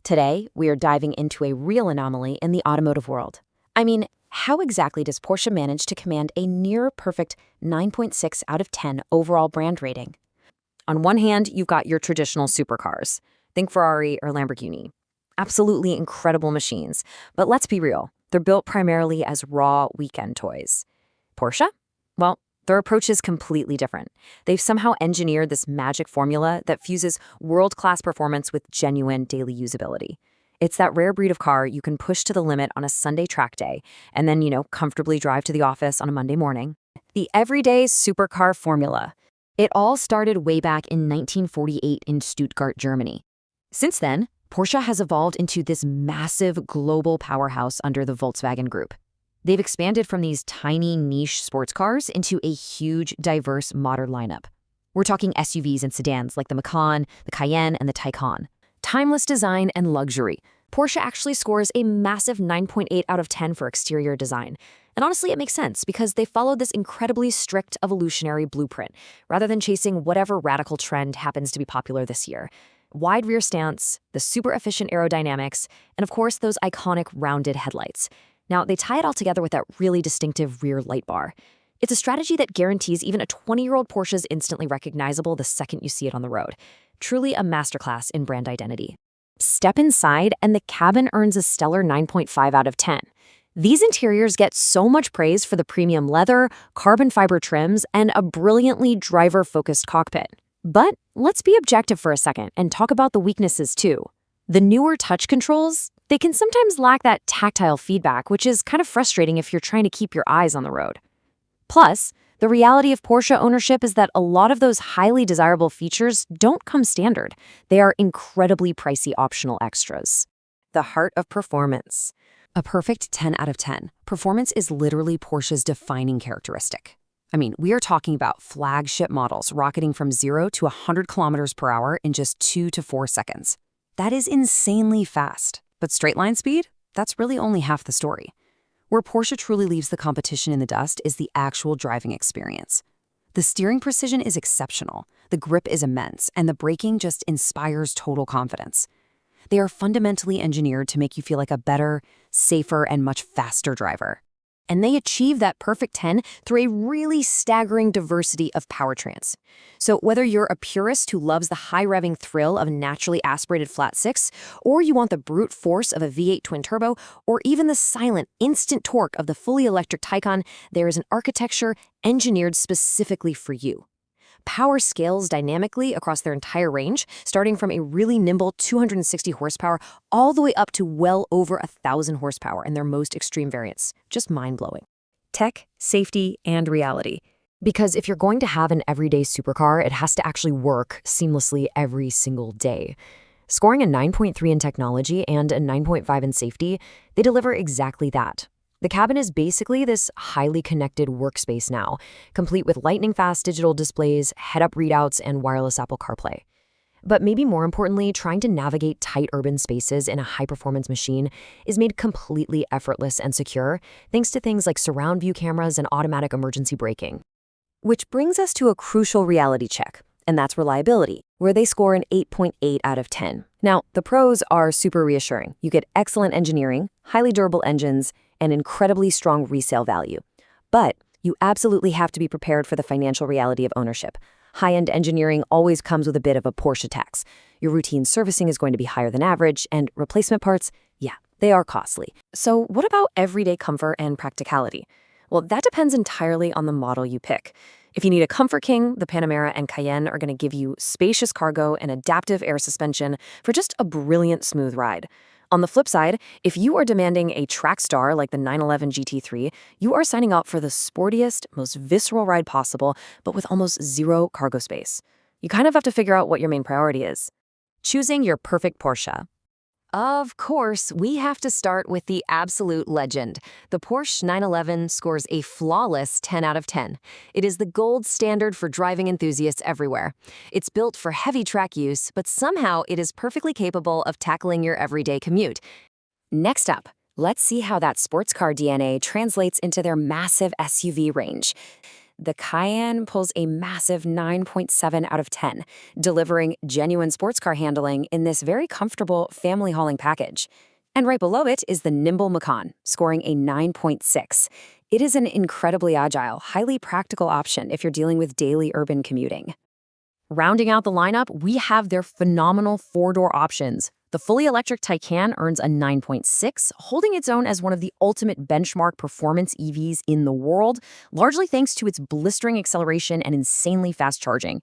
Today, we are diving into a real anomaly in the automotive world. I mean, how exactly does Porsche manage to command a near-perfect 9.6 out of 10 overall brand rating? On one hand, you've got your traditional supercars. Think Ferrari or Lamborghini. Absolutely incredible machines. But let's be real, they're built primarily as raw weekend toys. Porsche? Well, their approach is completely different. They've somehow engineered this magic formula that fuses world-class performance with genuine daily usability. It's that rare breed of car you can push to the limit on a Sunday track day and then, comfortably drive to the office on a Monday morning. The everyday supercar formula. It all started way back in 1948 in Stuttgart, Germany. Since then, Porsche has evolved into this massive global powerhouse under the Volkswagen Group. They've expanded from these tiny niche sports cars into a huge, diverse modern lineup. We're talking SUVs and sedans like the Macan, the Cayenne, and the Taycan. Timeless design and luxury. Porsche actually scores a massive 9.8 out of 10 for exterior design. And honestly, it makes sense because they followed this incredibly strict evolutionary blueprint rather than chasing whatever radical trend happens to be popular this year. Wide rear stance, the super efficient aerodynamics, and of course those iconic rounded headlights. Now, they tie it all together with that really distinctive rear light bar. It's a strategy that guarantees even a 20-year-old Porsche is instantly recognizable the second you see it on the road. Truly a masterclass in brand identity. Step inside, and the cabin earns a stellar 9.5 out of 10. These interiors get so much praise for the premium leather, carbon fiber trims, and a brilliantly driver-focused cockpit. But let's be objective for a second and talk about the weaknesses too. The newer touch controls, they can sometimes lack that tactile feedback, which is kind of frustrating if you're trying to keep your eyes on the road. Plus, the reality of Porsche ownership is that a lot of those highly desirable features don't come standard. They are incredibly pricey optional extras. The heart of performance. A perfect 10 out of 10. Performance is literally Porsche's defining characteristic. I mean, we are talking about flagship models rocketing from 0 to 100 kilometers per hour in just 2 to 4 seconds. That is insanely fast. But straight line speed? That's really only half the story. Where Porsche truly leaves the competition in the dust is the actual driving experience. The steering precision is exceptional, the grip is immense, and the braking just inspires total confidence. They are fundamentally engineered to make you feel like a better, safer, and much faster driver. And they achieve that perfect 10 through a really staggering diversity of powertrains. So whether you're a purist who loves the high-revving thrill of a naturally aspirated flat-six, or you want the brute force of a V8 twin-turbo, or even the silent, instant torque of the fully electric Taycan, there is an architecture engineered specifically for you. Power scales dynamically across their entire range, starting from a really nimble 260 horsepower all the way up to well over 1,000 horsepower in their most extreme variants. Just mind-blowing. Tech, safety, and reality. Because if you're going to have an everyday supercar, it has to actually work seamlessly every single day. Scoring a 9.3 in technology and a 9.5 in safety, they deliver exactly that. The cabin is basically this highly connected workspace now, complete with lightning-fast digital displays, head-up readouts, and wireless Apple CarPlay. But maybe more importantly, trying to navigate tight urban spaces in a high-performance machine is made completely effortless and secure thanks to things like surround view cameras and automatic emergency braking. Which brings us to a crucial reality check, and that's reliability, where they score an 8.8 out of 10. Now, the pros are super reassuring. You get excellent engineering, highly durable engines, and incredibly strong resale value. But you absolutely have to be prepared for the financial reality of ownership. High-end engineering always comes with a bit of a Porsche tax. Your routine servicing is going to be higher than average, and replacement parts, yeah, they are costly. So what about everyday comfort and practicality? Well, that depends entirely on the model you pick. If you need a comfort king, the Panamera and Cayenne are going to give you spacious cargo and adaptive air suspension for just a brilliant smooth ride. On the flip side, if you are demanding a track star like the 911 GT3, you are signing up for the sportiest, most visceral ride possible, but with almost zero cargo space. You kind of have to figure out what your main priority is. Choosing your perfect Porsche. Of course, we have to start with the absolute legend. The Porsche 911 scores a flawless 10 out of 10. It is the gold standard for driving enthusiasts everywhere. It's built for heavy track use, but somehow it is perfectly capable of tackling your everyday commute. Next up, let's see how that sports car DNA translates into their massive SUV range. The Cayenne pulls a massive 9.7 out of 10, delivering genuine sports car handling in this very comfortable family hauling package. And right below it is the nimble Macan, scoring a 9.6. It is an incredibly agile, highly practical option if you're dealing with daily urban commuting. Rounding out the lineup, we have their phenomenal four-door options. The fully electric Taycan earns a 9.6, holding its own as one of the ultimate benchmark performance EVs in the world, largely thanks to its blistering acceleration and insanely fast charging.